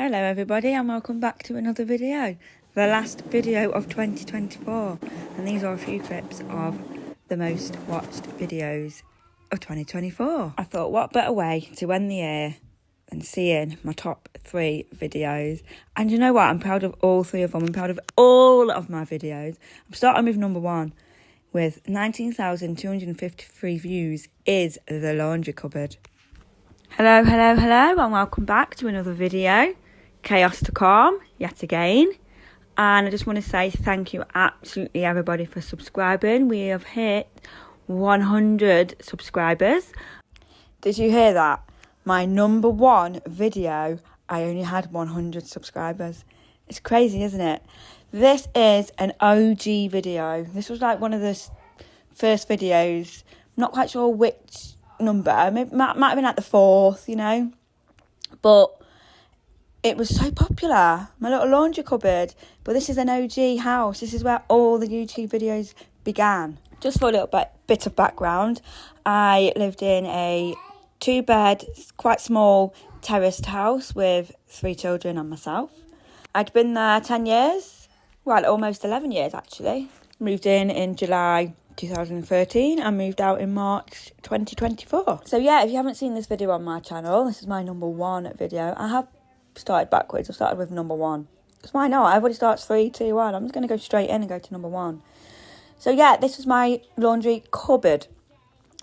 Hello everybody and welcome back to another video. The last video of 2024, and these are a few clips of the most watched videos of 2024. I thought what better way to end the year than seeing my top 3 videos. And you know what, I'm proud of all 3 of them. I'm proud of all of my videos. I'm starting with number 1 with 19,253 views is the laundry cupboard. Hello and welcome back to another video. Chaos to calm yet again, and I just want to say thank you absolutely everybody for subscribing. We have hit 100 subscribers. Did you hear that? My number 1 video, I only had 100 subscribers. It's crazy, isn't it? This is an OG video. This was like one of the first videos. I'm not quite sure which number. It might have been like the 4th, you know. But it was so popular, my little laundry cupboard. But this is an OG house. This is where all the YouTube videos began. Just for a little bit of background, I lived in a 2-bed, quite small terraced house with 3 children and myself. I'd been there 10 years, well, almost 11 years actually. Moved in July 2013 and moved out in March 2024. So yeah, if you haven't seen this video on my channel, this is my number 1 video. I have started backwards. I started with number 1 because why not? Everybody starts 3, 2, 1. I'm just going to go straight in and go to number 1. So yeah, this was my laundry cupboard.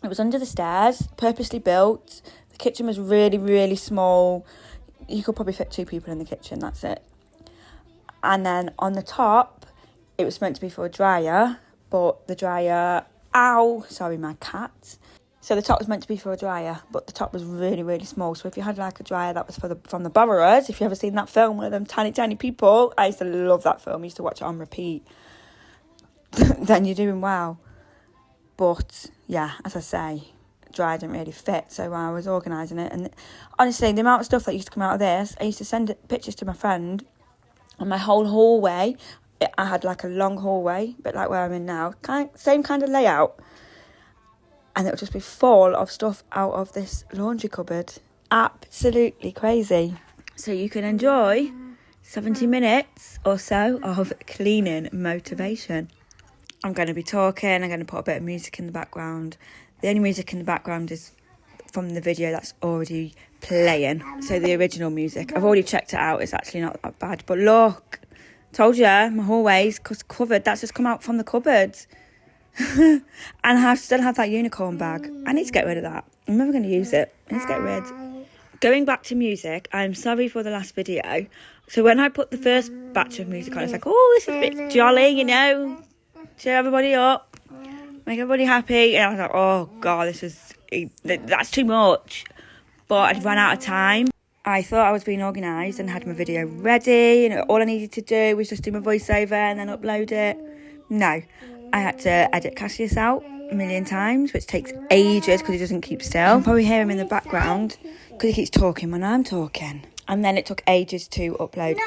It was under the stairs, purposely built. The kitchen was really, really small. You could probably fit 2 people in the kitchen, that's it. And then on the top, it was meant to be for a dryer, but the dryer, sorry, my cat. So the top was meant to be for a dryer, but the top was really, really small. So if you had like a dryer that was from the Borrowers, if you ever seen that film, one of them tiny, tiny people, I used to love that film. I used to watch it on repeat. Then you're doing well. But yeah, as I say, dryer didn't really fit. So I was organising it. And honestly, the amount of stuff that used to come out of this, I used to send pictures to my friend. And my whole hallway, I had like a long hallway, but like where I'm in now, same kind of layout. And it would just be full of stuff out of this laundry cupboard. Absolutely crazy. So you can enjoy 70 minutes or so of cleaning motivation. I'm going to be talking. I'm going to put a bit of music in the background. The only music in the background is from the video that's already playing. So the original music. I've already checked it out. It's actually not that bad. But look, told you, my hallway's covered. That's just come out from the cupboard. And I still have that unicorn bag. I need to get rid of that. I'm never going to use it. I need to get rid. Going back to music, I'm sorry for the last video. So when I put the first batch of music on, it's like, oh, this is a bit jolly, you know, cheer everybody up, make everybody happy. And I was like, oh god, that's too much. But I'd run out of time. I thought I was being organised and had my video ready, and all I needed to do was just do my voiceover and then upload it. No, I had to edit Cassius out a million times, which takes ages because he doesn't keep still. You can probably hear him in the background because he keeps talking when I'm talking. And then it took ages to upload.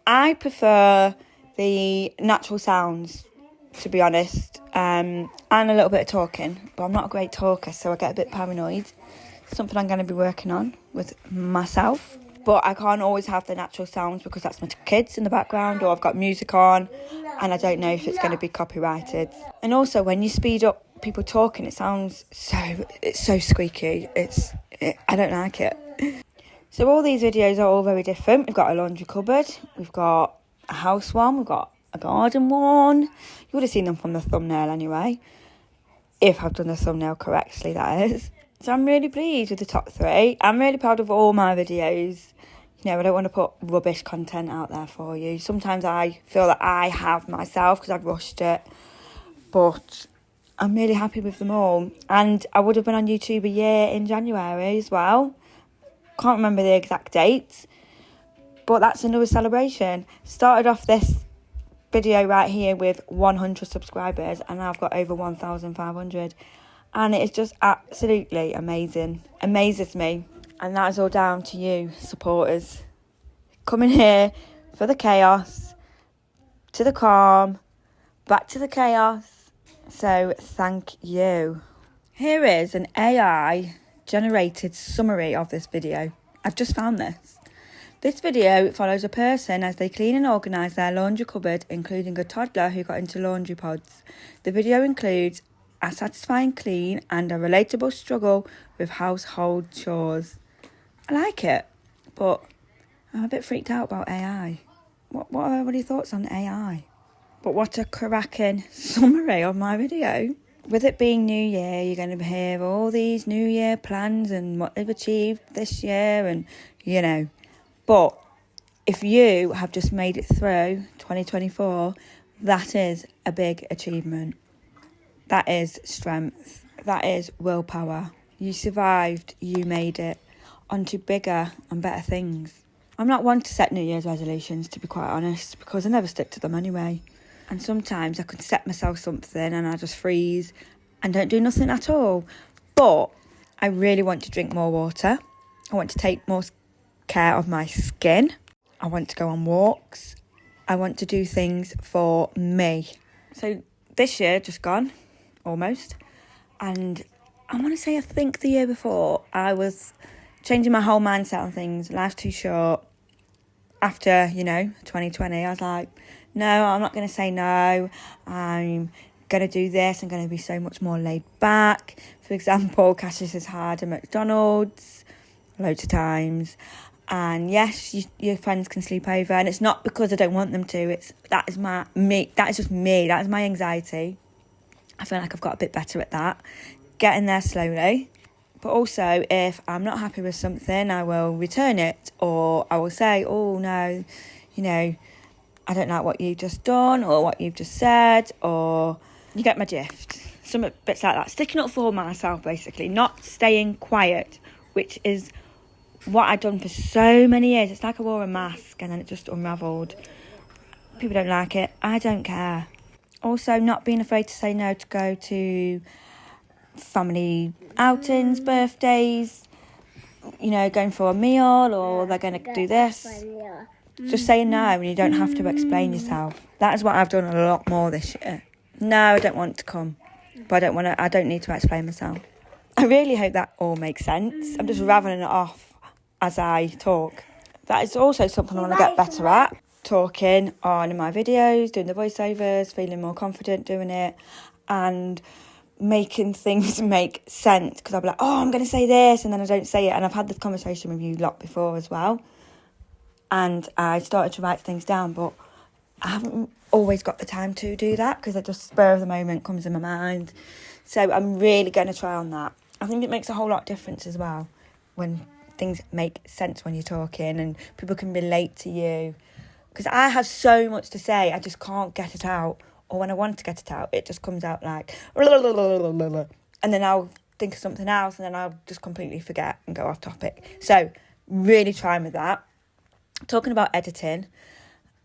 I prefer the natural sounds, to be honest, and a little bit of talking. But I'm not a great talker, so I get a bit paranoid. Something I'm going to be working on with myself. But I can't always have the natural sounds because that's my kids in the background, or I've got music on and I don't know if it's going to be copyrighted. And also when you speed up people talking, it sounds so squeaky. I don't like it. So all these videos are all very different. We've got a laundry cupboard, we've got a house one, we've got a garden one. You would have seen them from the thumbnail anyway, if I've done the thumbnail correctly, that is. So I'm really pleased with the top 3. I'm really proud of all my videos. You know, I don't want to put rubbish content out there for you. Sometimes I feel that I have myself because I've rushed it. But I'm really happy with them all. And I would have been on YouTube a year in January as well. Can't remember the exact dates. But that's another celebration. Started off this video right here with 100 subscribers. And now I've got over 1,500. And it is just absolutely amazing. Amazes me. And that is all down to you, supporters. Coming here for the chaos, to the calm, back to the chaos. So thank you. Here is an AI generated summary of this video. I've just found this. This video follows a person as they clean and organise their laundry cupboard, including a toddler who got into laundry pods. The video includes a satisfying clean and a relatable struggle with household chores. I like it, but I'm a bit freaked out about AI. What are your thoughts on AI? But what a cracking summary of my video. With it being New Year, you're going to hear all these New Year plans and what they've achieved this year and, you know. But if you have just made it through 2024, that is a big achievement. That is strength. That is willpower. You survived, you made it onto bigger and better things. I'm not one to set New Year's resolutions, to be quite honest, because I never stick to them anyway. And sometimes I could set myself something and I just freeze and don't do nothing at all. But I really want to drink more water. I want to take more care of my skin. I want to go on walks. I want to do things for me. So this year just gone, almost. And I want to say, I think the year before, I was changing my whole mindset on things. Life's too short. After, 2020, I was like, no, I'm not going to say no. I'm going to do this. I'm going to be so much more laid back. For example, Cassius has had a McDonald's loads of times. And yes, your friends can sleep over. And it's not because I don't want them to. That is just me. That is my anxiety. I feel like I've got a bit better at that. Getting there slowly. But also, if I'm not happy with something, I will return it. Or I will say, oh, no, I don't like what you've just done or what you've just said. Or you get my drift. Some bits like that. Sticking up for myself, basically. Not staying quiet, which is what I've done for so many years. It's like I wore a mask and then it just unravelled. People don't like it. I don't care. Also, not being afraid to say no to go to family outings, birthdays, going for a meal, or they're going to do this. Just saying no and you don't have to explain yourself. That is what I've done a lot more this year. No, I don't want to come, but I don't need to explain myself. I really hope that all makes sense. I'm just raveling it off as I talk. That is also something I want to get better at. Talking on in my videos, doing the voiceovers, feeling more confident doing it, and making things make sense, because I'll be like, oh, I'm going to say this, and then I don't say it. And I've had this conversation with you lot before as well, and I started to write things down, but I haven't always got the time to do that because it just spur of the moment comes in my mind. So I'm really going to try on that. I think it makes a whole lot of difference as well when things make sense when you're talking and people can relate to you, because I have so much to say, I just can't get it out. Or when I want to get it out, it just comes out like, and then I'll think of something else, and then I'll just completely forget and go off topic. So really trying with that. Talking about editing,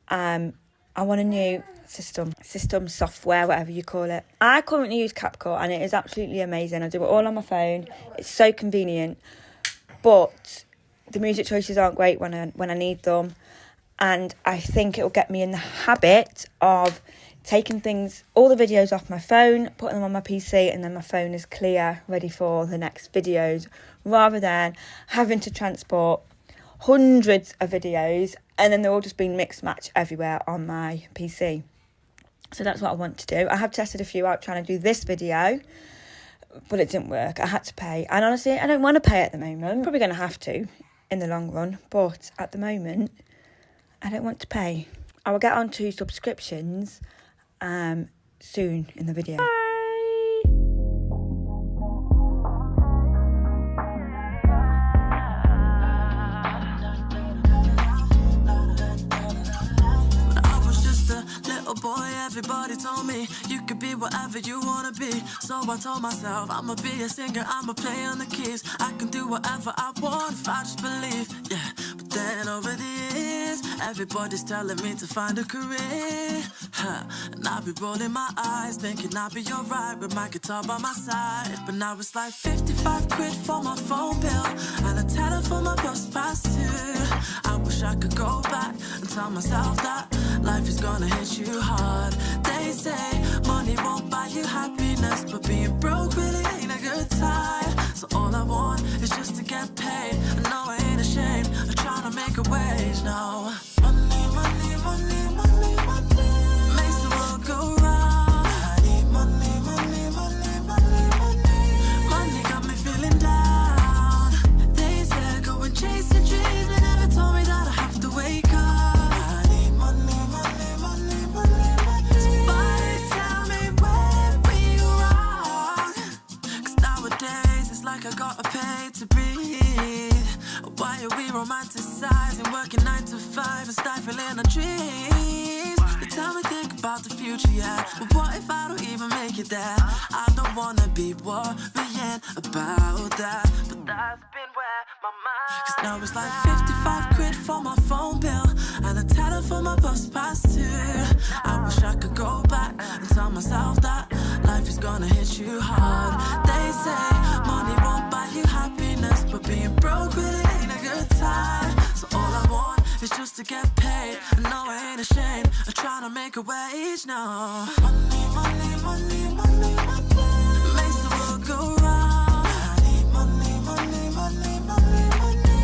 I want a new system, software, whatever you call it. I currently use CapCut, and it is absolutely amazing. I do it all on my phone. It's so convenient, but the music choices aren't great when I need them, and I think it will get me in the habit of taking all the videos off my phone, putting them on my PC, and then my phone is clear, ready for the next videos, rather than having to transport hundreds of videos and then they're all just being mixed match everywhere on my PC. So that's what I want to do. I have tested a few out trying to do this video, but it didn't work. I had to pay. And honestly, I don't want to pay at the moment. Probably going to have to in the long run, but at the moment, I don't want to pay. I will get on to subscriptions soon in the video. Everybody told me you could be whatever you wanna be. So I told myself I'ma be a singer, I'ma play on the keys. I can do whatever I want if I just believe, yeah. But then over the years, everybody's telling me to find a career, and I'll be rolling my eyes, thinking I'll be alright with my guitar by my side. But now it's like 55 quid for my phone bill and a tenner for my bus pass too. I wish I could go back and tell myself that life is gonna hit you hard. They say money won't buy you happiness, but being broke really ain't a good time. So all I want is just to get paid. I know I ain't ashamed of trying to make make a wage now. Money, money, money, money, money makes the world go round. I need money, money, money, money, money. Money got me feeling down. They said go and chase your dreams, but never told me that I have to wake up. I need money, money, money, money, money. Somebody tell me where we go wrong. 'Cause nowadays it's like I gotta pay to breathe. Why are we romanticizing, working 9 to 5 and stifling our dreams? They tell me think about the future, yeah, but what if I don't even make it there? I don't wanna be worrying about that, but that's been where my mind. 'Cause now it's like 55 quid for my phone bill and a tenner for my bus pass too. I wish I could go back and tell myself that life is gonna hit you hard. They say money won't buy you happiness, but being broke really ain't a good time. So all I want is just to get paid, and no, I ain't ashamed of trying to make a wage now. Money, money, money, money, money makes the world go round. I need money, money, money, money, money.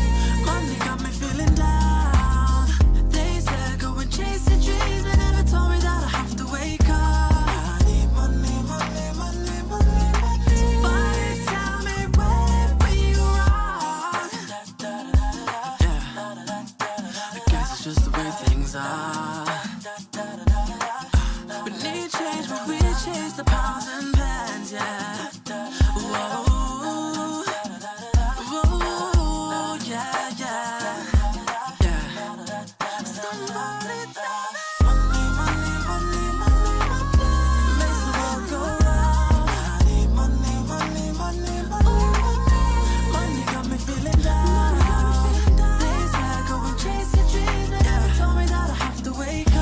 Money got me feeling down. They said go and chase your dreams, but never told me that I have to wake up. I need money, money, money, money, money. Somebody tell me where we go wrong. Yeah, I guess it's just the way things are. We need change, but we chase the pounds and pence, yeah. Whoa, whoa, yeah, yeah, yeah. Somebody tell me money, money, money, money, money makes the world go round. I need money, money, money, money, money. Money got me feeling down. They said go and chase your dreams, but never told me that I have to wake up.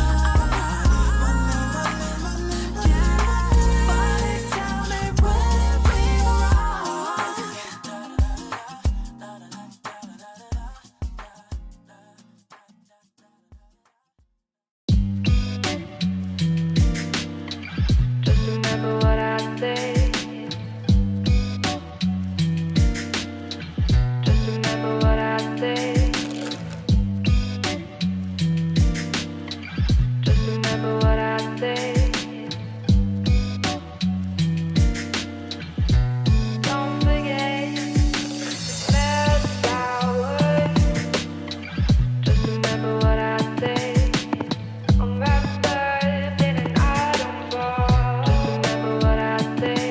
Just remember what I say. Just remember what I say. Just remember what I say. Don't forget the smell of flowers. Just remember what I say. I'm wrapped up in an autumn fall. Just remember what I say.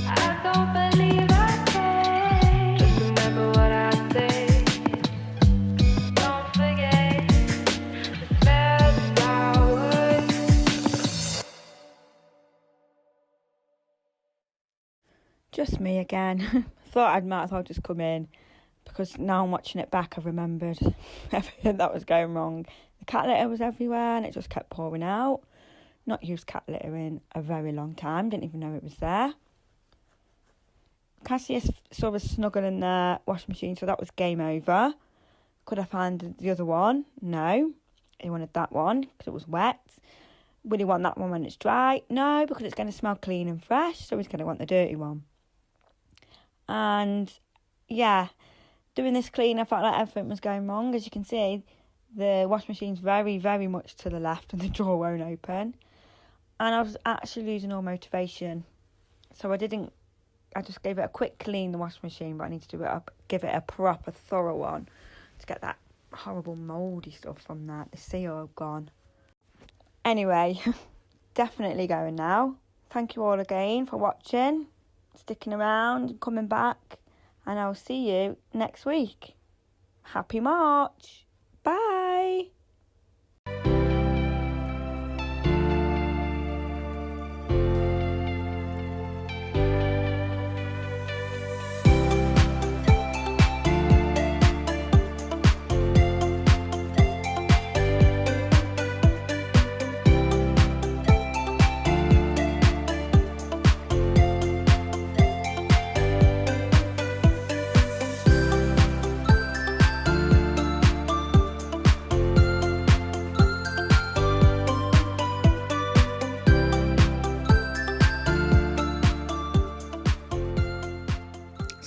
I don't believe I say. Just remember what I say. Don't forget the smell of flowers. Just me again. Thought I might as well just come in, because now I'm watching it back, I've remembered everything that was going wrong. The cat litter was everywhere and it just kept pouring out. Not used cat litter in a very long time, didn't even know it was there. Cassius saw us snuggle in the washing machine, so that was game over. Could I find the other one? No. He wanted that one because it was wet. Will he want that one when it's dry? No, because it's going to smell clean and fresh, so he's going to want the dirty one. And yeah, doing this clean, I felt like everything was going wrong. As you can see, the washing machine's very, very much to the left and the drawer won't open. And I was actually losing all motivation. So I just gave it a quick clean, the washing machine, but I need to give it a proper thorough one to get that horrible mouldy stuff from that, the seal gone. Anyway, definitely going now. Thank you all again for watching, sticking around, coming back, and I'll see you next week. Happy March. Bye.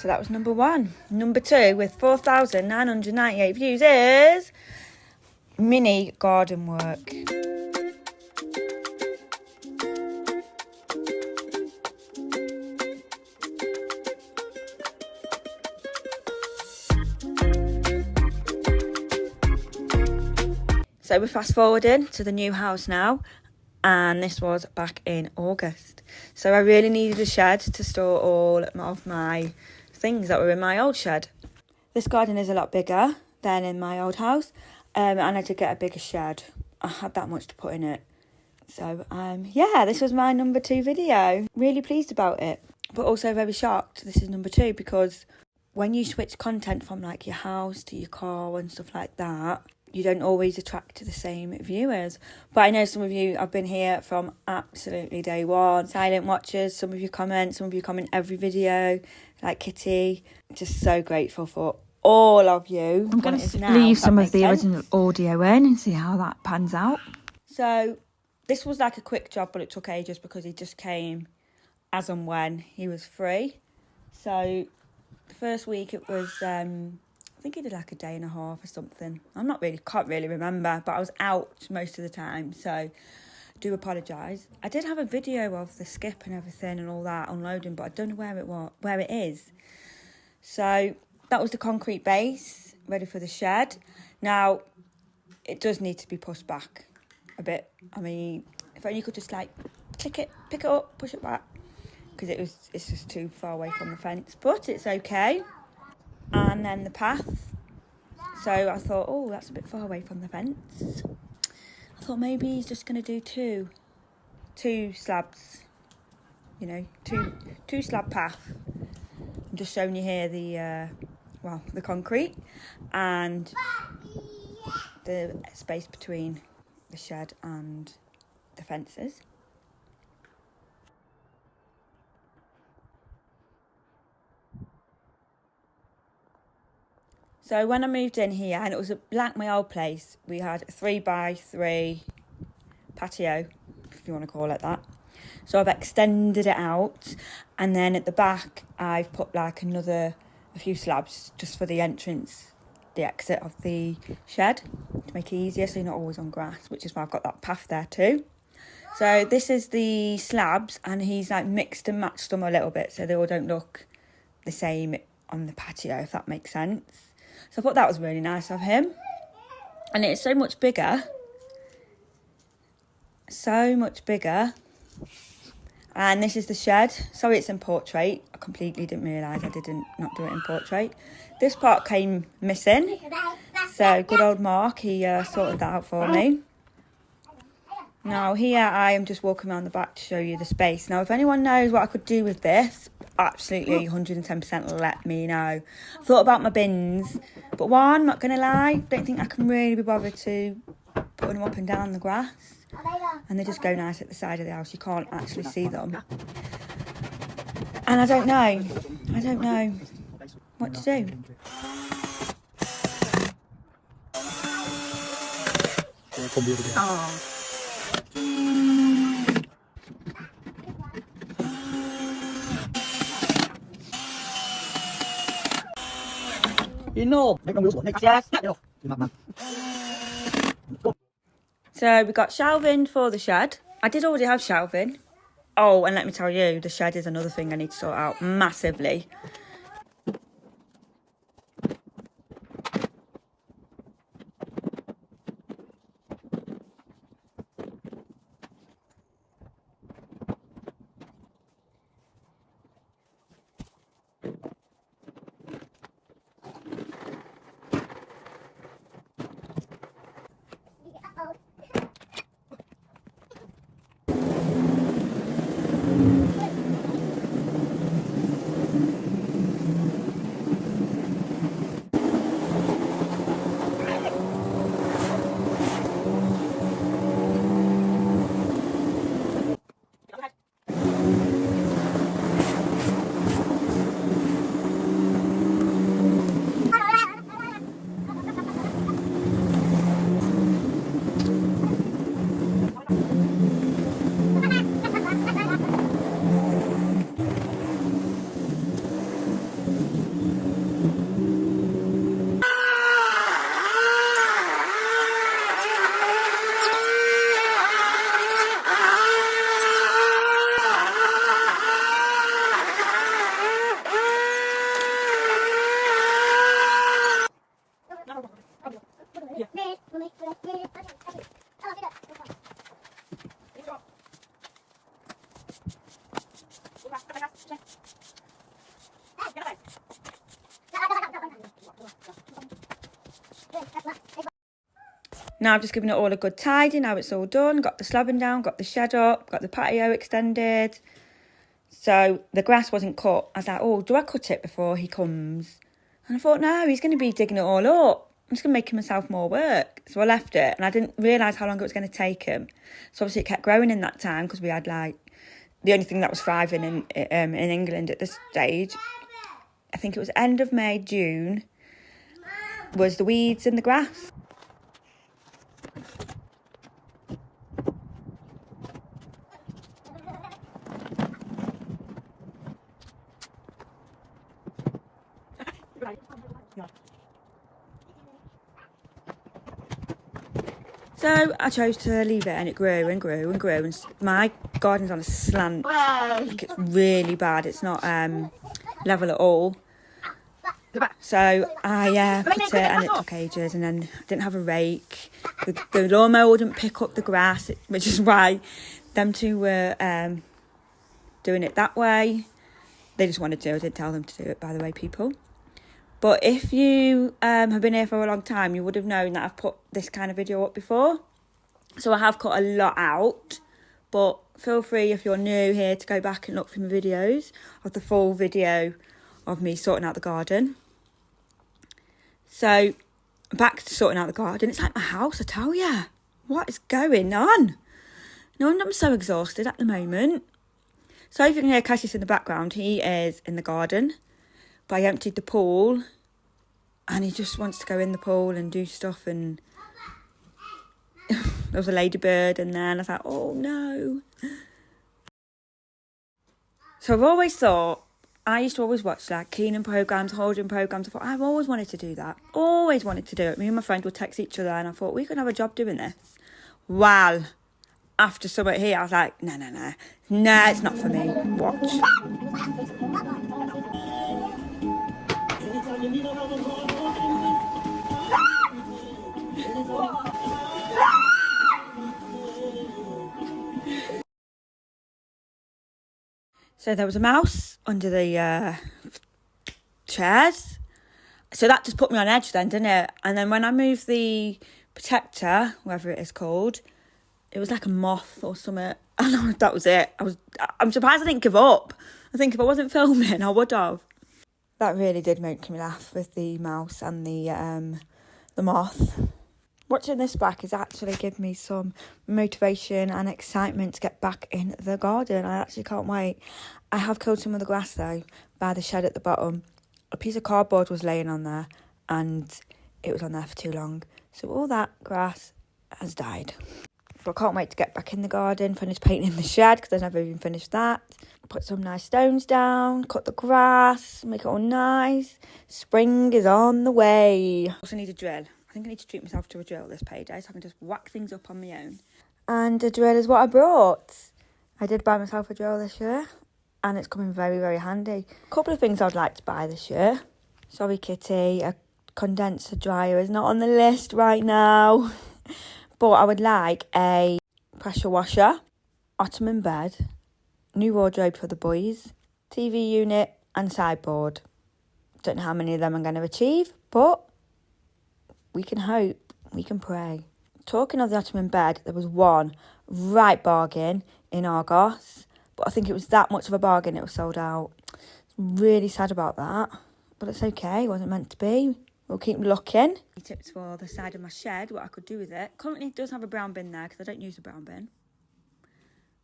So that was number 1. Number 2 with 4,998 views is mini garden work. So we're fast forwarding to the new house now, and this was back in August. So I really needed a shed to store all of my things that were in my old shed. This garden is a lot bigger than in my old house, and I had to get a bigger shed. I had that much to put in it. So yeah, this was my number 2 video. Really pleased about it, but also very shocked this is number 2, because when you switch content from like your house to your car and stuff like that, you don't always attract the same viewers. But I know some of you have been here from absolutely day one, silent watchers. Some of you comment every video, like Kitty. Just so grateful for all of you. I'm going to leave some of the original audio in and see how that pans out. So this was like a quick job, but it took ages because he just came as and when he was free. So the first week it was, I think he did like a day and a half or something. Can't really remember, but I was out most of the time, so I do apologise. I did have a video of the skip and everything and all that unloading, but I don't know where it is. So that was the concrete base ready for the shed. Now it does need to be pushed back a bit. I mean, if only you could just like pick it up, push it back, because it's just too far away from the fence, but it's okay. And then the path, so I thought, oh, that's a bit far away from the fence. I thought maybe he's just going to do two slabs, you know, two slab path. I'm just showing you here the concrete and the space between the shed and the fences. So when I moved in here, and it was like my old place, we had a 3x3 patio, if you want to call it that. So I've extended it out, and then at the back I've put like a few slabs just for the entrance, the exit of the shed, to make it easier so you're not always on grass, which is why I've got that path there too. So this is the slabs, and he's like mixed and matched them a little bit so they all don't look the same on the patio, if that makes sense. So I thought that was really nice of him. And it's so much bigger. So much bigger. And this is the shed. Sorry it's in portrait. I completely didn't realise I didn't not do it in portrait. This part came missing. So good old Mark, he sorted that out for me. Now here I am just walking around the back to show you the space. Now if anyone knows what I could do with this, absolutely 110% let me know. I thought about my bins, but one, not gonna lie, don't think I can really be bothered to putting them up and down the grass, and they just go nice at the side of the house. You can't actually see them, and I don't know what to do. Oh. So we got shelving for the shed. I did already have shelving. Oh, and let me tell you, the shed is another thing I need to sort out massively. Now I've just given it all a good tidy. Now it's all done. Got the slabbing down, got the shed up, got the patio extended. So the grass wasn't cut. I was like, oh, do I cut it before he comes? And I thought, no, he's going to be digging it all up. I'm just going to make myself more work. So I left it, and I didn't realise how long it was going to take him. So obviously it kept growing in that time, because we had like, the only thing that was thriving in England at this stage, I think it was end of May, June, was the weeds in the grass. So I chose to leave it, and it grew and grew and grew. And my garden's on a slant. Like, it's really bad. It's not level at all. So I put it, and it took ages. And then I didn't have a rake. The lawnmower wouldn't pick up the grass, which is why them two were doing it that way. They just wanted to. I didn't tell them to do it, by the way, people. But if you have been here for a long time, you would have known that I've put this kind of video up before. So I have cut a lot out. But feel free, if you're new here, to go back and look for my videos of the full video of me sorting out the garden. So back to sorting out the garden. It's like my house, I tell you. What is going on? No wonder I'm so exhausted at the moment. So if you can hear Cassius in the background, he is in the garden. But I emptied the pool, and he just wants to go in the pool and do stuff, and there was a ladybird in there, and I thought, oh no. So I've always thought, I used to always watch like cleaning programmes, holding programmes. I thought, I've always wanted to do that. Always wanted to do it. Me and my friend would text each other, and I thought, we could have a job doing this. Well, after summer here, I was like, no, it's not for me. Watch. So there was a mouse under the chairs. So that just put me on edge then, didn't it? And then when I moved the protector, whatever it is called, it was like a moth or something. And that was it. I'm surprised I didn't give up. I think if I wasn't filming, I would have. That really did make me laugh, with the mouse and the moth. Watching this back has actually given me some motivation and excitement to get back in the garden. I actually can't wait. I have killed some of the grass though, by the shed at the bottom. A piece of cardboard was laying on there, and it was on there for too long. So all that grass has died. But I can't wait to get back in the garden, finish painting the shed, because I've never even finished that. Put some nice stones down, cut the grass, make it all nice. Spring is on the way. I also need a drill. I think I need to treat myself to a drill this payday, so I can just whack things up on my own. And a drill is what I brought. I did buy myself a drill this year, and it's coming very, very handy. A couple of things I'd like to buy this year. Sorry, Kitty, a condenser dryer is not on the list right now. But I would like a pressure washer, ottoman bed, new wardrobe for the boys, TV unit and sideboard. Don't know how many of them I'm going to achieve, but we can hope, we can pray. Talking of the ottoman bed, there was one right bargain in Argos, but I think it was that much of a bargain it was sold out. Really sad about that, but it's okay, it wasn't meant to be. We'll keep looking. Tips for the side of my shed, what I could do with it. Currently it does have a brown bin there, because I don't use the brown bin.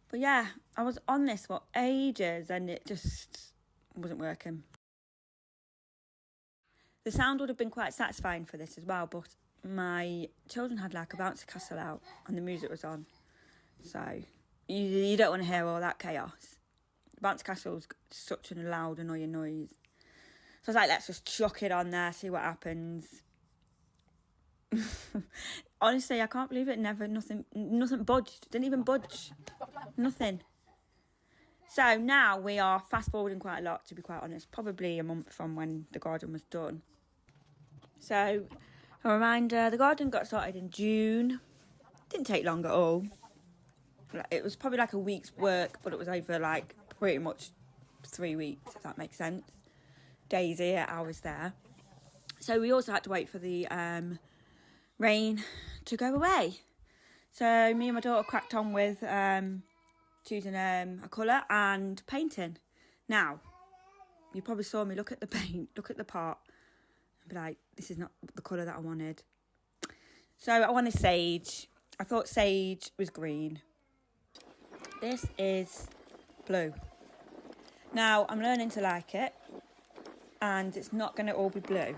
But yeah, I was on this for ages, and it just wasn't working. The sound would have been quite satisfying for this as well, but my children had like a bouncy castle out, and the music was on. So you don't want to hear all that chaos. Bouncy castle's such a loud, annoying noise. So I was like, let's just chuck it on there, see what happens. Honestly, I can't believe it. Nothing budged. Didn't even budge. Nothing. So now we are fast forwarding quite a lot, to be quite honest. Probably a month from when the garden was done. So A reminder, the garden got started in June. Didn't take long at all. It was probably like a week's work, but it was over like pretty much 3 weeks, if that makes sense. Days here, hours there. So we also had to wait for the rain to go away. So me and my daughter cracked on with choosing a colour and painting. Now, you probably saw me look at the paint, look at the pot, and be like, this is not the colour that I wanted. So I wanted sage. I thought sage was green. This is blue. Now, I'm learning to like it, and it's not going to all be blue.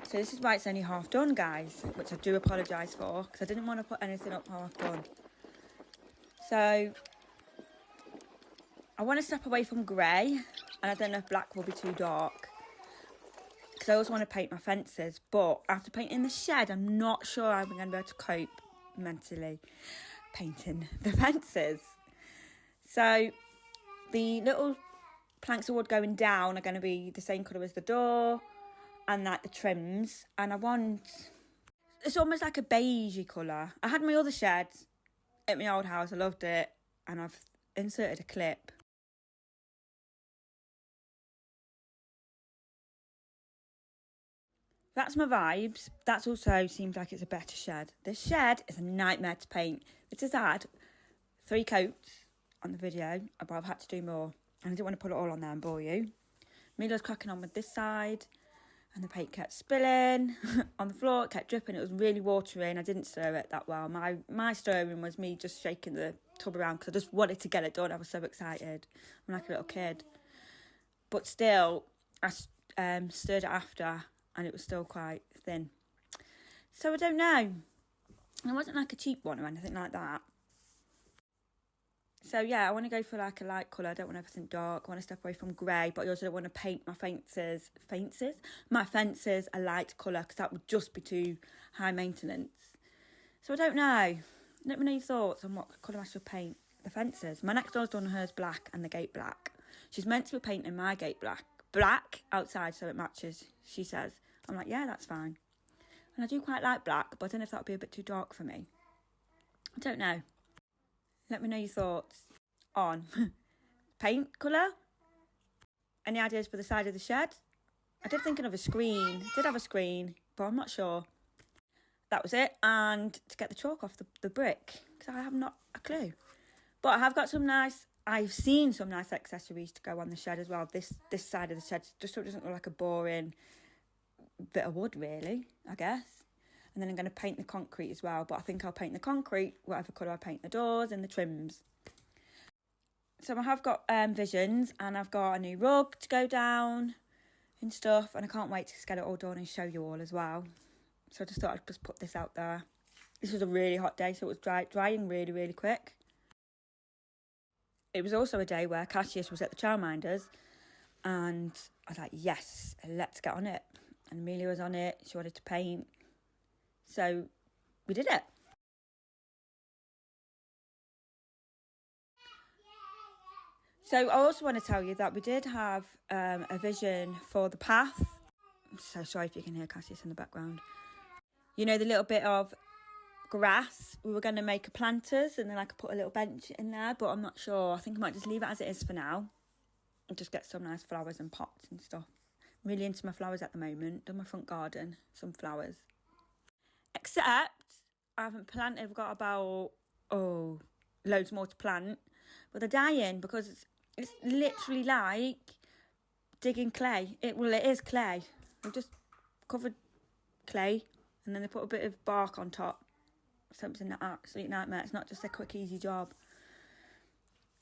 So this is why it's only half done, guys, which I do apologise for, because I didn't want to put anything up half done. So I want to step away from grey, and I don't know if black will be too dark, because I also want to paint my fences. But after painting the shed, I'm not sure I'm going to be able to cope mentally painting the fences. So the little planks of wood going down are going to be the same colour as the door and like the trims. And I want, it's almost like a beigey colour. I had my other shed at my old house. I loved it. And I've inserted a clip. That's my vibes. That also seems like it's a better shed. This shed is a nightmare to paint. It has had 3 coats on the video, but I've had to do more. And I didn't want to put it all on there and bore you. Mila's cracking on with this side, and the paint kept spilling on the floor. It kept dripping. It was really watery, and I didn't stir it that well. My stirring was me just shaking the tub around because I just wanted to get it done. I was so excited. I'm like a little kid. But still, I stirred it after, and it was still quite thin. So I don't know. It wasn't like a cheap one or anything like that. So yeah, I want to go for like a light colour. I don't want everything dark. I want to step away from grey, but I also don't want to paint my fences a light colour, because that would just be too high maintenance. So I don't know. Let me know your thoughts on what colour I should paint the fences. My next door's done hers black and the gate black. She's meant to be painting my gate black outside so it matches, she says. I'm like, yeah, that's fine. And I do quite like black, but I don't know if that would be a bit too dark for me. I don't know. Let me know your thoughts on paint colour. Any ideas for the side of the shed? I did think of a screen. I did have a screen, but I'm not sure. That was it. And to get the chalk off the brick, because I have not a clue. But I have got I've seen some nice accessories to go on the shed as well. This side of the shed, just so it doesn't look like a boring bit of wood, really, I guess. And then I'm going to paint the concrete as well. But I think I'll paint the concrete whatever colour I paint the doors and the trims. So I have got visions, and I've got a new rug to go down and stuff. And I can't wait to get it all done and show you all as well. So I just thought I'd just put this out there. This was a really hot day, so it was drying really, really quick. It was also a day where Cassius was at the childminders, and I was like, yes, let's get on it. And Amelia was on it. She wanted to paint. So we did it. So I also want to tell you that we did have a vision for the path. I'm so sorry if you can hear Cassius in the background. You know, the little bit of grass. We were going to make planters, and then I could put a little bench in there, but I'm not sure. I think I might just leave it as it is for now and just get some nice flowers and pots and stuff. I'm really into my flowers at the moment. Done my front garden, some flowers. Except I haven't planted. I've got about, loads more to plant. But they're dying because it's literally like digging clay. It is clay. I've just covered clay, and then they put a bit of bark on top. Something an absolute nightmare. It's not just a quick, easy job.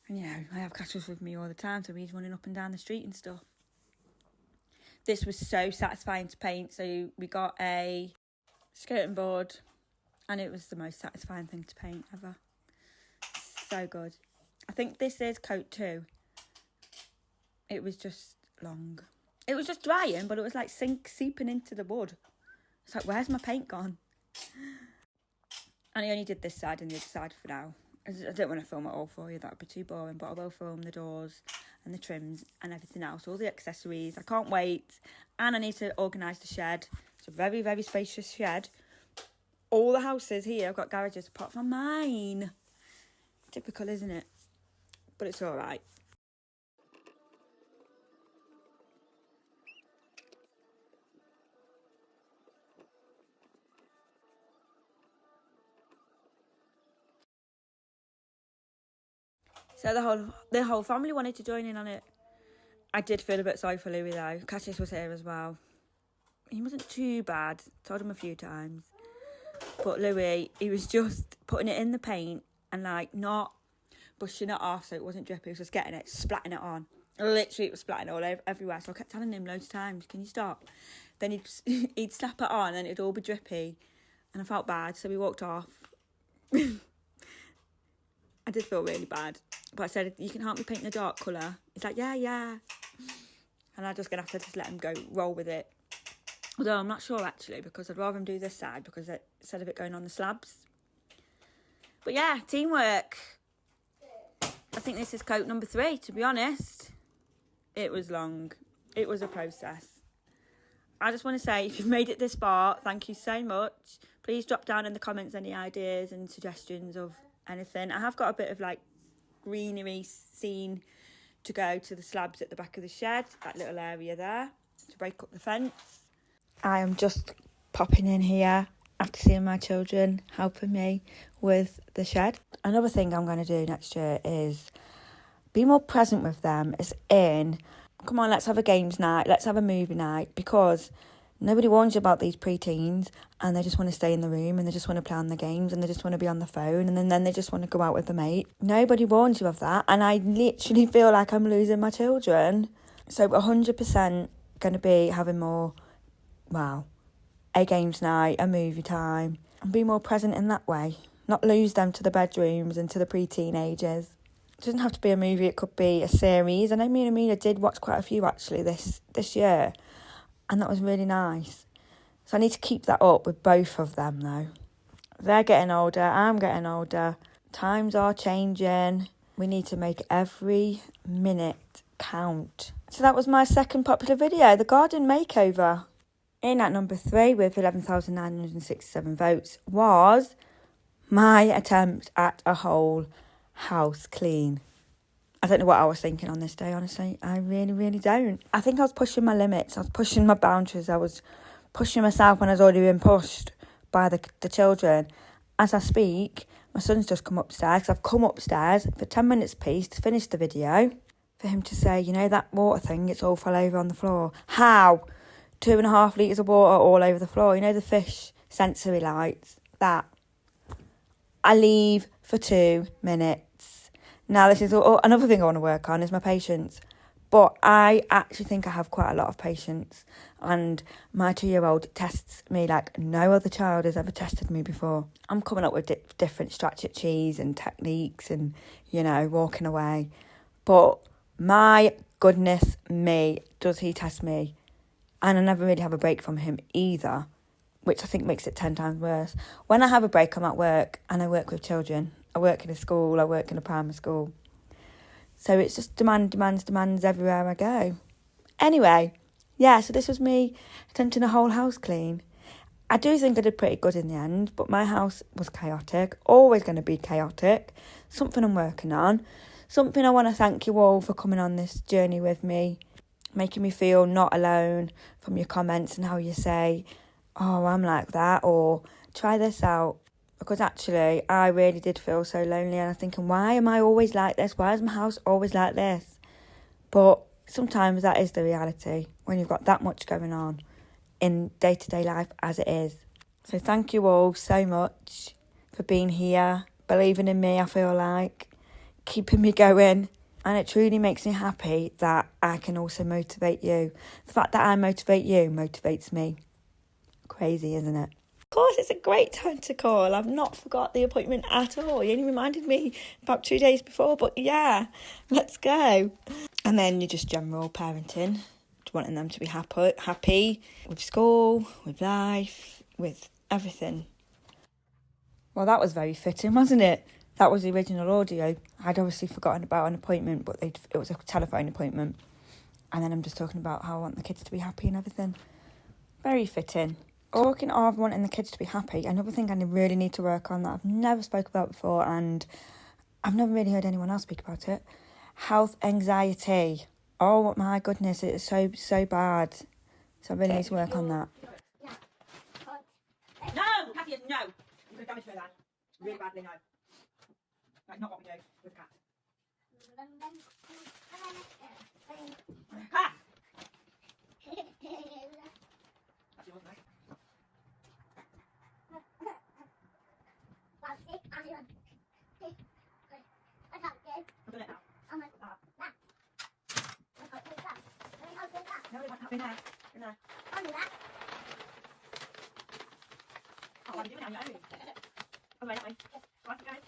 And, I have Cassius with me all the time, so he's running up and down the street and stuff. This was so satisfying to paint. So we got a skirting board, and it was the most satisfying thing to paint ever. So good. I think this is coat 2. It was just long. It was just drying, but it was like seeping into the wood. It's like, where's my paint gone? And I only did this side and the other side for now. I don't want to film it all for you. That would be too boring. But I will film the doors and the trims and everything else. All the accessories. I can't wait. And I need to organise the shed. It's a very, very spacious shed. All the houses here have got garages apart from mine. Typical, isn't it? But it's all right. So the whole family wanted to join in on it. I did feel a bit sorry for Louis though. Cassius was here as well. He wasn't too bad. Told him a few times. But Louis, he was just putting it in the paint and like not brushing it off so it wasn't drippy. He was just getting it, splatting it on. Literally, it was splatting all over everywhere. So I kept telling him loads of times, can you stop? Then he'd slap it on and it'd all be drippy. And I felt bad, so we walked off. I did feel really bad. But I said, you can help me paint the dark colour. He's like, yeah. And I'm just going to have to just let him go, roll with it. Although I'm not sure, actually, because I'd rather him do this side, because instead of it going on the slabs. But yeah, teamwork. I think this is coat number 3, to be honest. It was long. It was a process. I just want to say, if you've made it this far, thank you so much. Please drop down in the comments any ideas and suggestions of anything. I have got a bit of like greenery scene to go to the slabs at the back of the shed, that little area there, to break up the fence. I am just popping in here after seeing my children helping me with the shed. Another thing I'm going to do next year is be more present with them. It's come on, let's have a games night, let's have a movie night, because nobody warns you about these preteens and they just want to stay in the room and they just want to play on the games and they just want to be on the phone and then they just want to go out with the mate. Nobody warns you of that, and I literally feel like I'm losing my children. So 100% going to be having more, a games night, a movie time, and be more present in that way. Not lose them to the bedrooms and to the pre-teenagers. It doesn't have to be a movie, it could be a series. And me and Amina did watch quite a few actually this year, and that was really nice. So I need to keep that up with both of them though. They're getting older, I'm getting older. Times are changing. We need to make every minute count. So that was my second popular video, the garden makeover. In at number 3 with 11,967 votes was my attempt at a whole house clean. I don't know what I was thinking on this day, honestly. I really, really don't. I think I was pushing my limits. I was pushing my boundaries. I was pushing myself when I was already being pushed by the children. As I speak, my son's just come upstairs, because I've come upstairs for 10 minutes piece to finish the video, for him to say, you know, that water thing, it's all fell over on the floor. How? 2.5 litres of water all over the floor. You know, the fish sensory lights? That. I leave for 2 minutes. Now, this is another thing I want to work on is my patience. But I actually think I have quite a lot of patience. And my 2-year-old tests me like no other child has ever tested me before. I'm coming up with different strategies and techniques and, you know, walking away. But my goodness me, does he test me. And I never really have a break from him either, which I think makes it 10 times worse. When I have a break, I'm at work and I work with children. I work in a school, I work in a primary school. So it's just demands everywhere I go. Anyway, yeah, so this was me attempting a whole house clean. I do think I did pretty good in the end, but my house was chaotic, always going to be chaotic. Something I'm working on. Something I want to thank you all for coming on this journey with me, making me feel not alone from your comments and how you say, oh, I'm like that, or try this out. Because actually, I really did feel so lonely, and I'm thinking, why am I always like this? Why is my house always like this? But sometimes that is the reality when you've got that much going on in day-to-day life as it is. So thank you all so much for being here, believing in me, I feel like, keeping me going. And it truly makes me happy that I can also motivate you. The fact that I motivate you motivates me. Crazy, isn't it? Of course, it's a great time to call. I've not forgot the appointment at all. You only reminded me about 2 days before, but yeah, let's go. And then you're just general parenting, wanting them to be happy with school, with life, with everything. Well, that was very fitting, wasn't it? That was the original audio. I'd obviously forgotten about an appointment, but it was a telephone appointment. And then I'm just talking about how I want the kids to be happy and everything. Very fitting. Talking of wanting the kids to be happy, another thing I really need to work on that I've never spoke about before, and I've never really heard anyone else speak about it. Health anxiety. Oh my goodness, it's so bad. So I really need to work on that. No, Cassie, no. You're going to damage her then. Really badly, no. That's not what we do with cats. Cat! That's yours, mate. I've done it now. No, it won't happen now. In there. Oh, what are you doing now? You're own. Oh, wait, that way. Go on, keep going.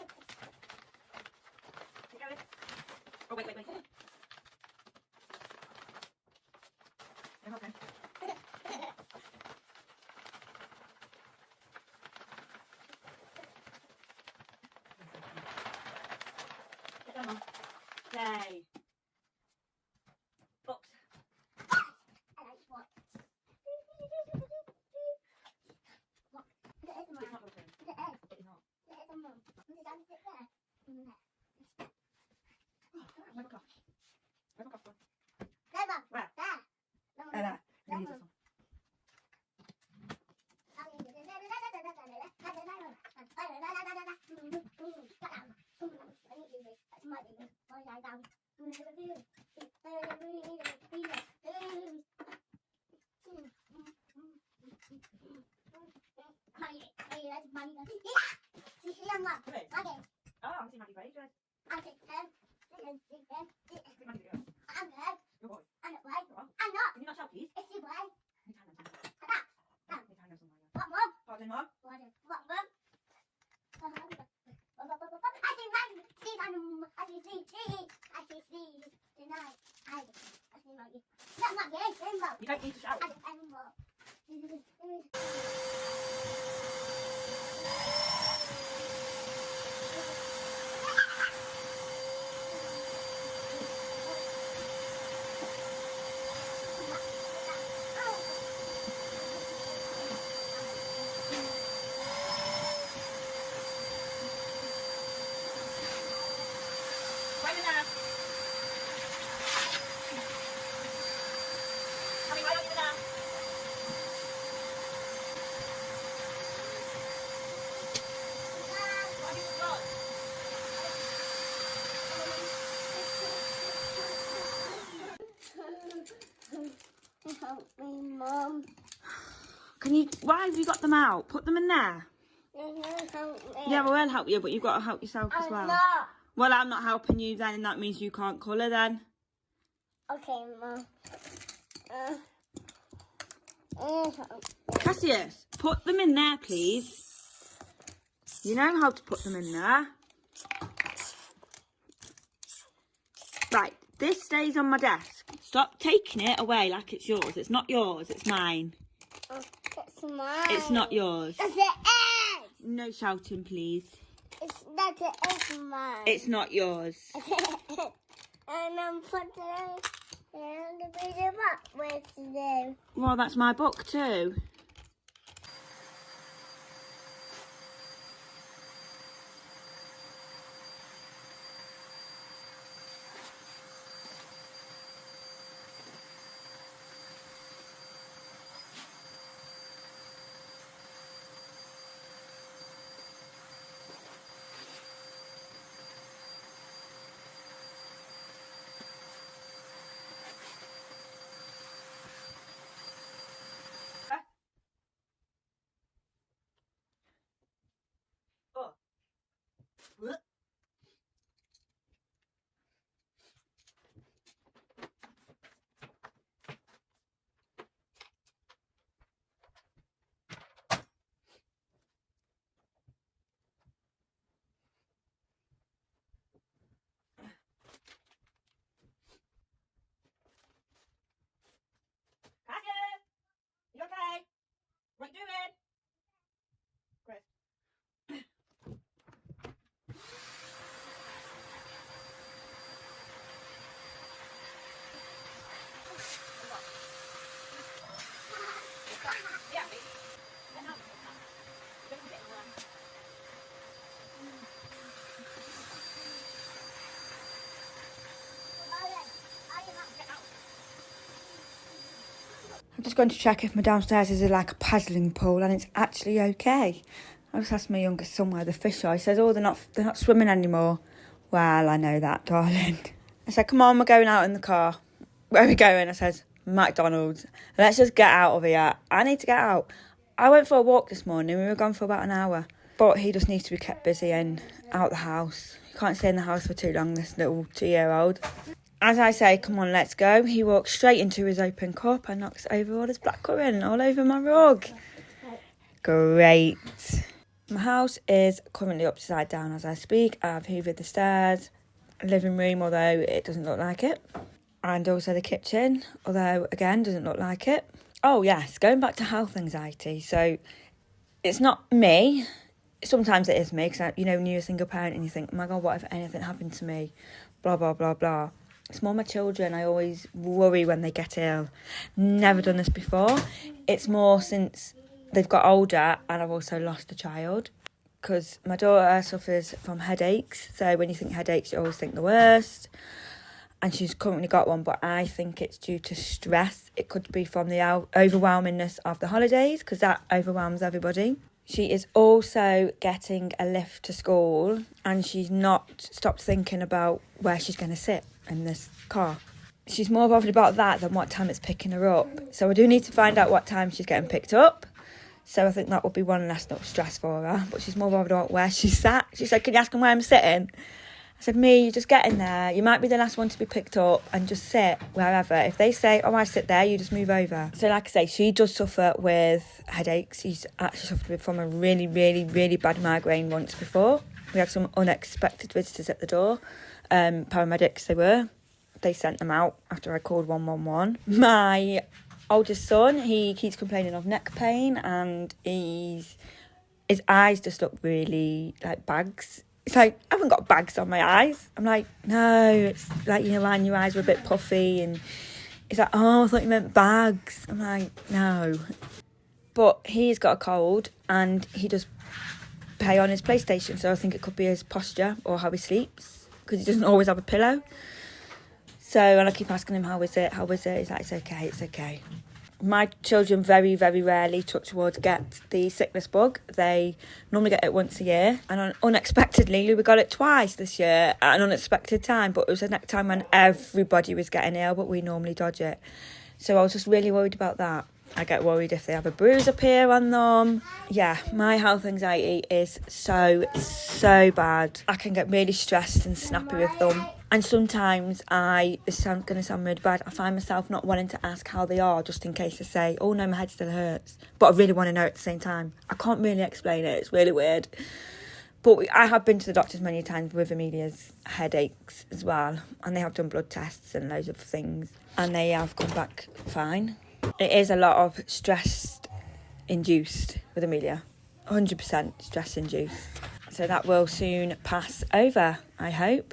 Keep going. Oh, wait. No, okay. Get down, Mum. Yay. Oops. It's not open. It is not. Where's my cup? Where's my cup? Where? There. We'll use this one. Who is? Oh, I haven't seen Maggie for ages. See Maggie do it. Your boy. Go on. Can you not shout, please? Need to hang them somewhere. Need to hang them somewhere. Pardon, Mum? You don't need to shout. Right in there. Honey, why don't you do that? What have you done? Help me, Mum. Why have you got them out? Put them in there. Help me. Yeah, well, we'll help you, but you've got to help yourself as I'm well. not. Well, I'm not helping you then, and that means you can't colour then. Okay, Mum. Cassius, put them in there, please. You know how to put them in there. Right, this stays on my desk. Stop taking it away like it's yours. It's not yours, it's mine. It's mine. It's not yours. It's the egg. No shouting, please. It's not the egg, mine. It's not yours. And I'm putting the video up with them. Well, that's my book too. You okay? What are you doing? Chris. I'm just going to check if my downstairs is like a paddling pool, and it's actually okay. I just asked my youngest son where the fish are. He says, oh, they're not swimming anymore. Well, I know that, darling. I said, come on, we're going out in the car. Where are we going? I said, McDonald's. Let's just get out of here. I need to get out. I went for a walk this morning. We were gone for about an hour. But he just needs to be kept busy and out the house. You can't stay in the house for too long, this little 2-year-old. As I say, come on, let's go. He walks straight into his open cup and knocks over all his blackcurrant all over my rug. Great. My house is currently upside down as I speak. I've hoovered the stairs, living room, although it doesn't look like it. And also the kitchen, although, again, doesn't look like it. Oh, yes, going back to health anxiety. So it's not me. Sometimes it is me, because, when you're a single parent and you think, oh, my God, what if anything happened to me? Blah, blah, blah, blah. It's more my children. I always worry when they get ill. Never done this before. It's more since they've got older and I've also lost a child, because my daughter suffers from headaches. So when you think headaches, you always think the worst. And she's currently got one, but I think it's due to stress. It could be from the overwhelmingness of the holidays, because that overwhelms everybody. She is also getting a lift to school, and she's not stopped thinking about where she's going to sit in this car. She's more bothered about that than what time it's picking her up. So I do need to find out what time she's getting picked up. So I think that will be one less little stress for her. But she's more bothered about where she's sat. She said, can you ask him where I'm sitting? I said, you just get in there. You might be the last one to be picked up, and just sit wherever. If they say, oh, I sit there, you just move over. So like I say, she does suffer with headaches. She's actually suffered from a really, really, really bad migraine once before. We had some unexpected visitors at the door. Paramedics they were. They sent them out after I called 111. My oldest son, he keeps complaining of neck pain, and his eyes just look really like bags. It's like, I haven't got bags on my eyes. I'm like, no, it's like, when your eyes were a bit puffy, and he's like, oh, I thought you meant bags. I'm like, no. But he's got a cold, and he does play on his PlayStation, so I think it could be his posture or how he sleeps, because he doesn't always have a pillow. So, and I keep asking him, how is it? He's like, it's okay. My children very, very rarely, touch wood, get the sickness bug. They normally get it once a year. And unexpectedly, we got it twice this year at an unexpected time. But it was a time when everybody was getting ill, but we normally dodge it. So I was just really worried about that. I get worried if they have a bruise appear on them. Yeah, my health anxiety is so bad. I can get really stressed and snappy with them. And sometimes this is going to sound really bad, I find myself not wanting to ask how they are, just in case they say, oh no, my head still hurts. But I really want to know at the same time. I can't really explain it. It's really weird. But I have been to the doctors many times with Amelia's headaches as well. And they have done blood tests and loads of things. And they have come back fine. It is a lot of stress-induced with Amelia. 100% stress-induced. So that will soon pass over, I hope.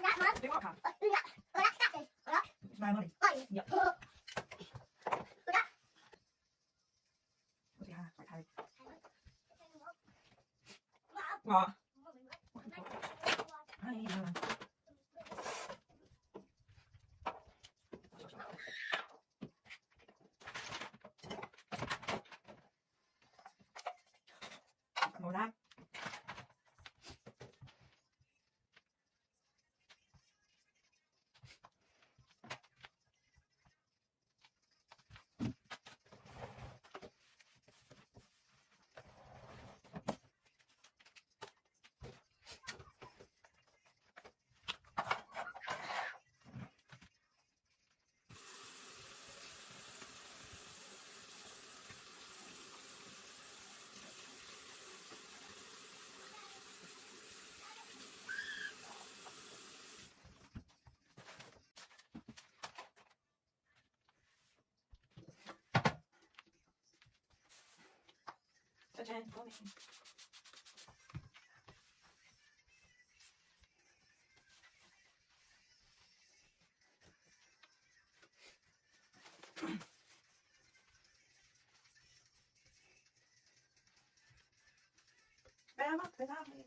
that, man. Do what, Kat? Do that. Oh, that's taxes. Oh, that. It's my money. Mine. Yep. Oh. Do that. What's your hair? Like Harry. Wow. What? I need you. More that. Jen, go on in. Bear up without me.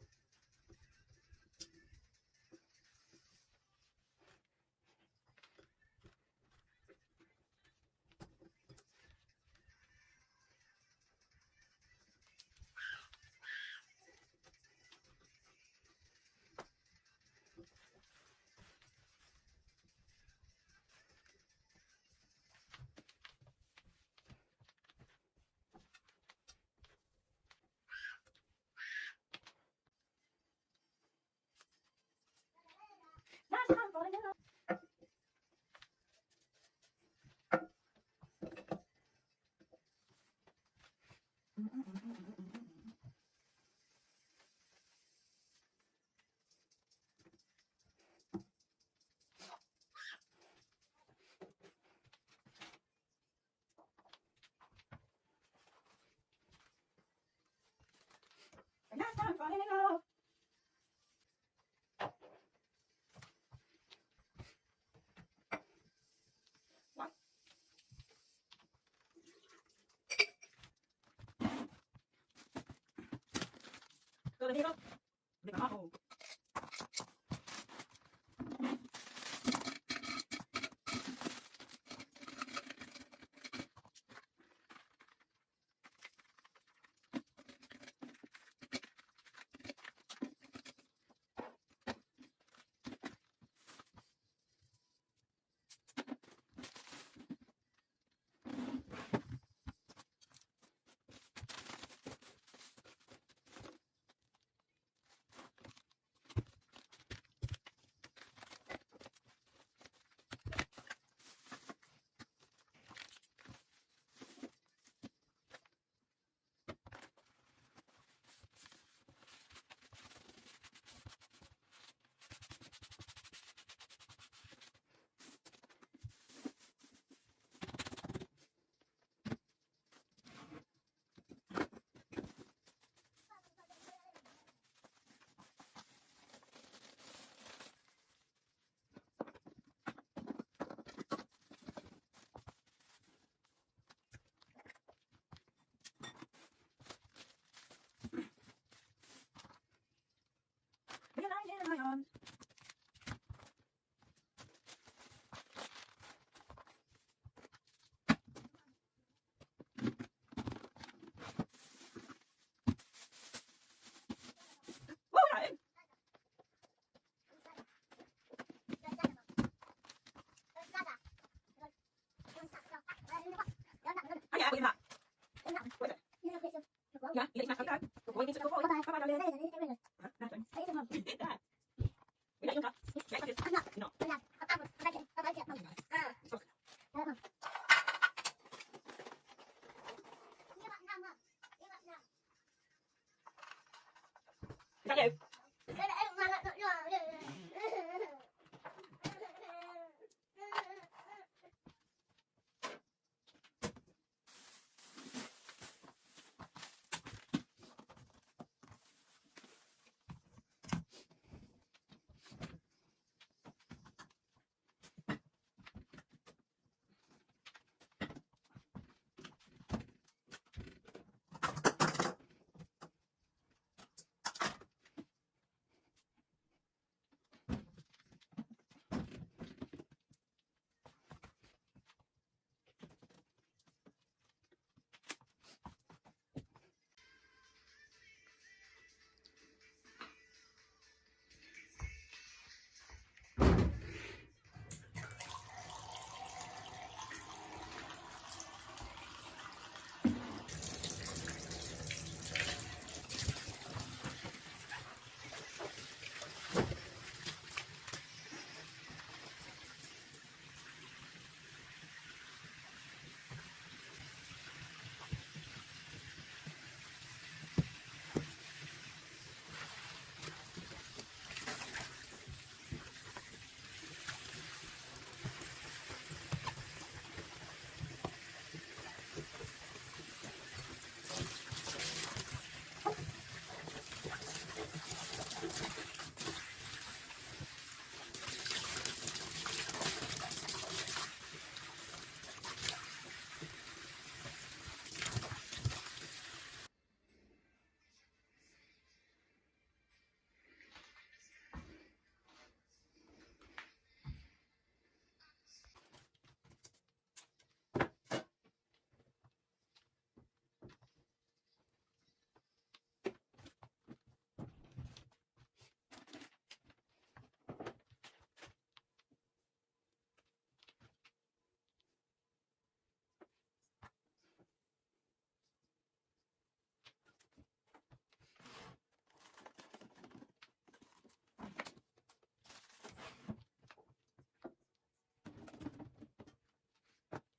Last time falling in love. Last time falling in love. What? Go to the middle. Make a hole.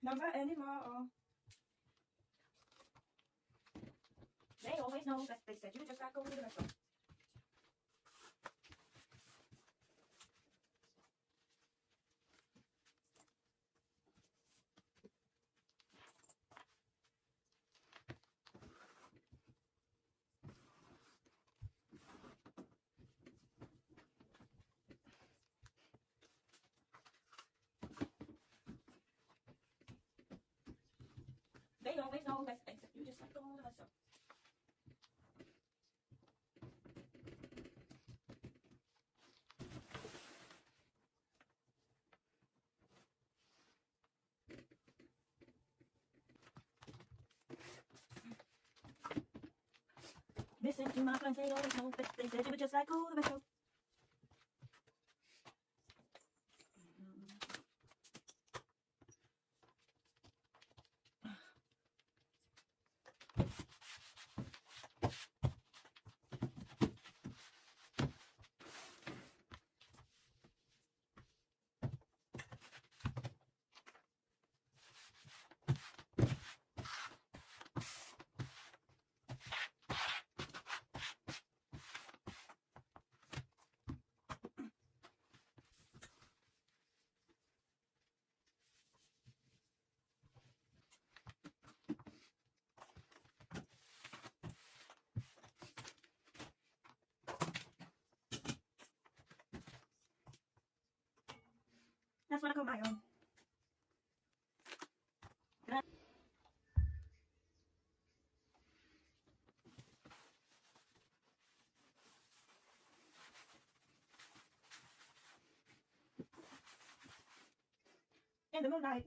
Never anymore. They always know best. They said you were just like over the rest of them. They always know best. They said you were just like over the rest of them. Listen to my friends, they always know best. They said you were just like all the rest of them. That's what I call my own. In the moonlight.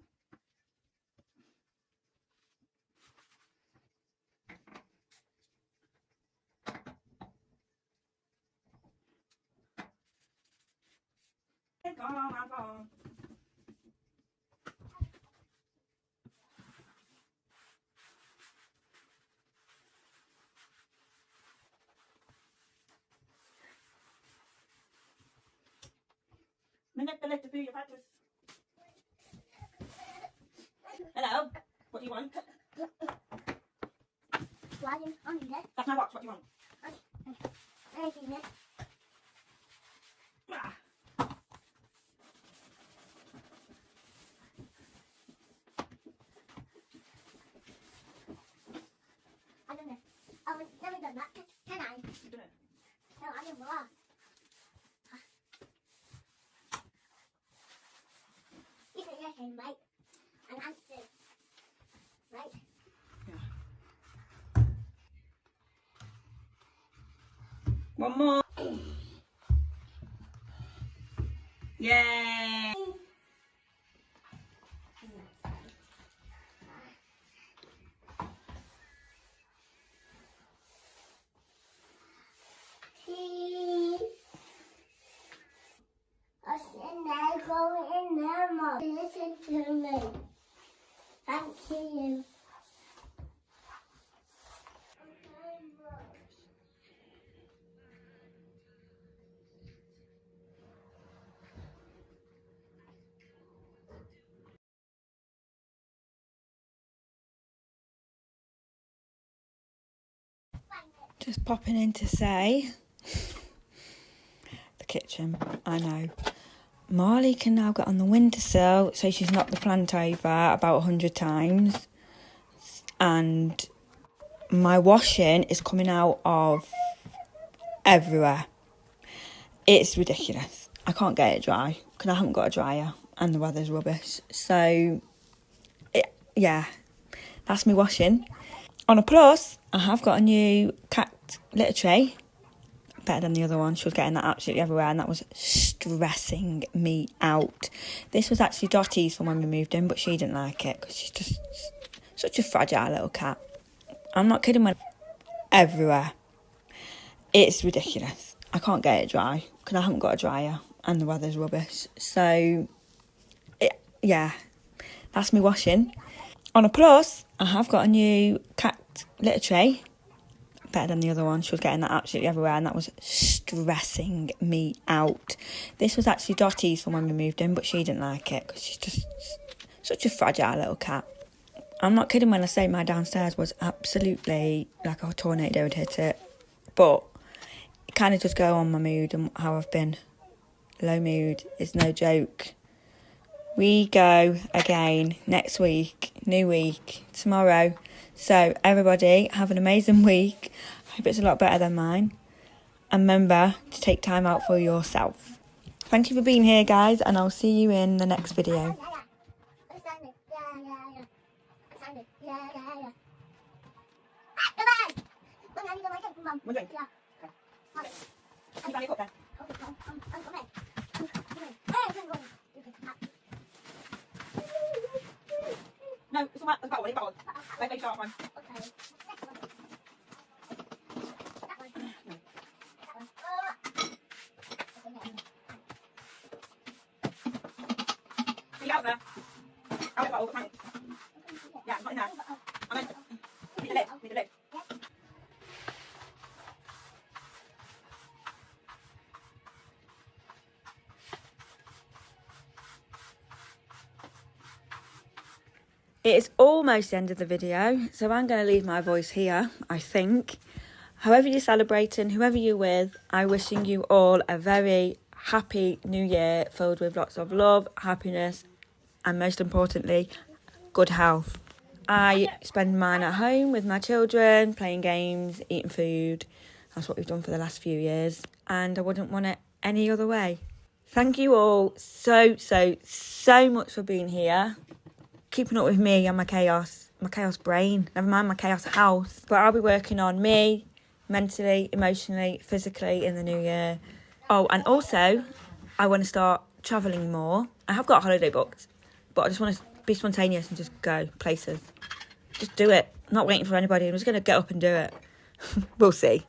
Take all my phone. Manipulate to feel your practice. Hello, what do you want? Flying on your head. That's my watch, what do you want? Anything there. Ah. I don't know. I've never done that. Can I? You done it. No, I don't know. You can yes and right. And answer. Right? One more. Yay! Please. I said now go in there, Mom. Listen to me. Thank you. Just popping in to say, the kitchen, I know. Marley can now get on the windowsill, so she's knocked the plant over about 100 times. And my washing is coming out of everywhere. It's ridiculous. I can't get it dry because I haven't got a dryer and the weather's rubbish. So, yeah, that's me washing. On a plus, I have got a new cat litter tray. Better than the other one. She was getting that absolutely everywhere and that was stressing me out. This was actually Dottie's from when we moved in, but she didn't like it because she's just such a fragile little cat. I'm not kidding when everywhere. It's ridiculous. I can't get it dry because I haven't got a dryer and the weather's rubbish. So, yeah, that's me washing. On a plus, I have got a new cat litter tray. Better than the other one. She was getting that absolutely everywhere and that was stressing me out. This was actually Dottie's from when we moved in, but she didn't like it because she's just Such a fragile little cat. I'm not kidding when I say my downstairs was absolutely like a tornado had hit it. But it kind of does go on my mood and how I've been. Low mood is no joke. We go again next week, new week, tomorrow. So everybody have an amazing week. I hope it's a lot better than mine. And remember to take time out for yourself. Thank you for being here, guys, and I'll see you in the next video. No, it's all about one. Make sharp one. Okay. Out there. Out of the bottle, yeah, it's not in there. I meant, need the lid. It is almost the end of the video, so I'm going to leave my voice here, I think. However you're celebrating, whoever you're with, I'm wishing you all a very happy new year filled with lots of love, happiness, and most importantly, good health. I spend mine at home with my children, playing games, eating food. That's what we've done for the last few years, and I wouldn't want it any other way. Thank you all so much for being here, keeping up with me and my chaos brain, never mind my chaos house. But I'll be working on me, mentally, emotionally, physically in the new year. Oh, and also, I want to start travelling more. I have got a holiday booked, but I just want to be spontaneous and just go places. Just do it. I'm not waiting for anybody. I'm just going to get up and do it. We'll see.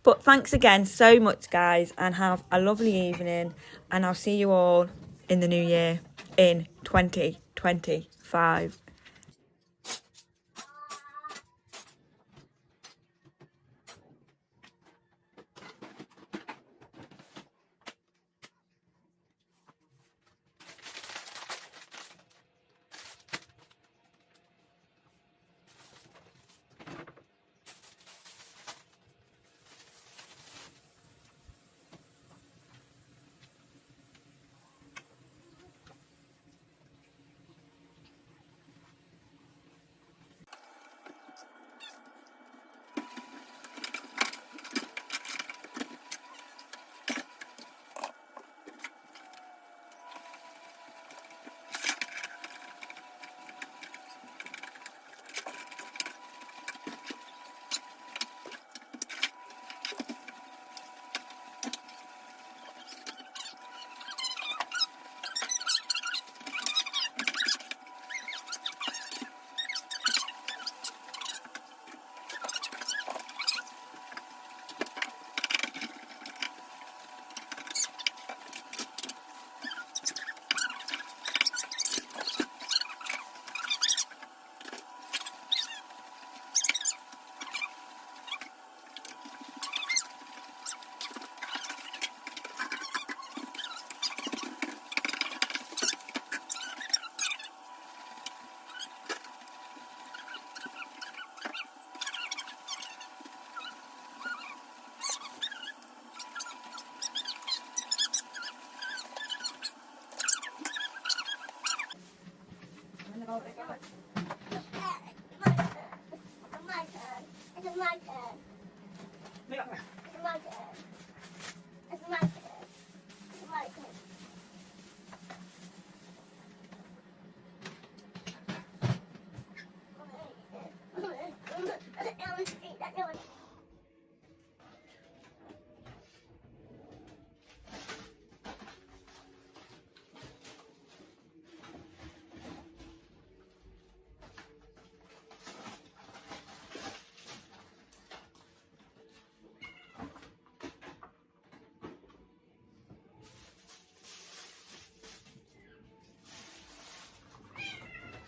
But thanks again so much, guys, and have a lovely evening. And I'll see you all in the new year in 2025.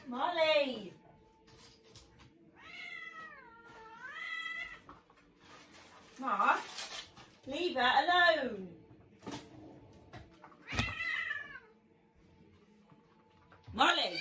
Molly! Mark, leave her alone. Molly!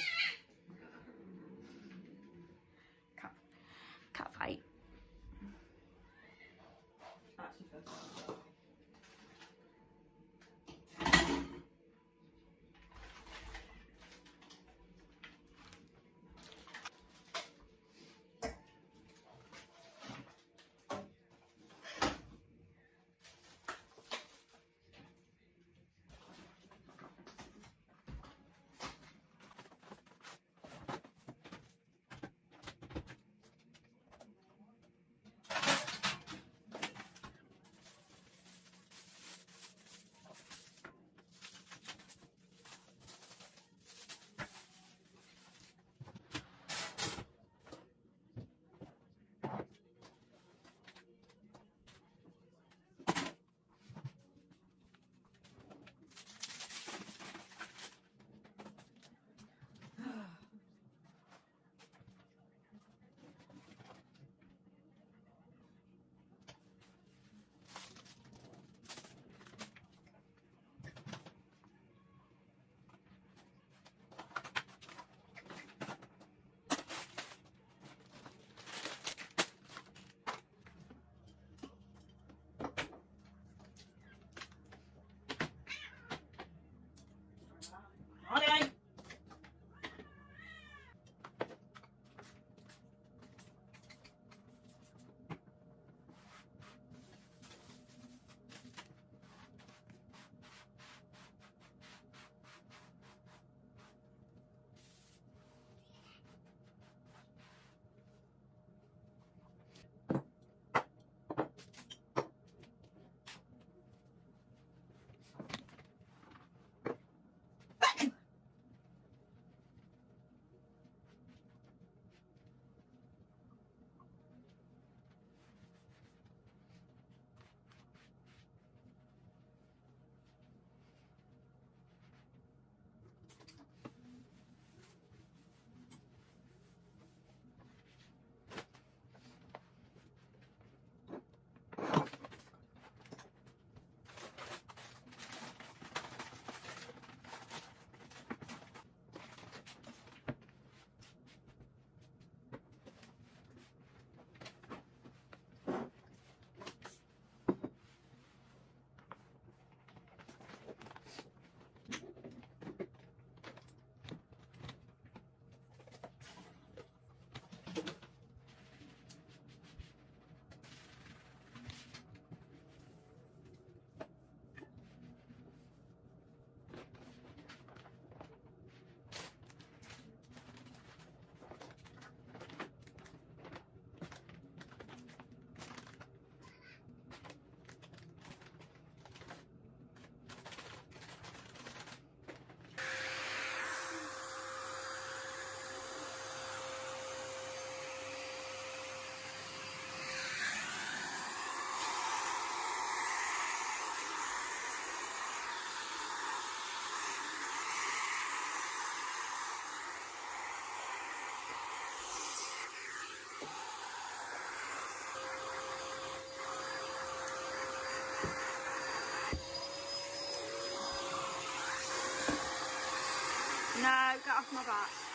No, get off my back.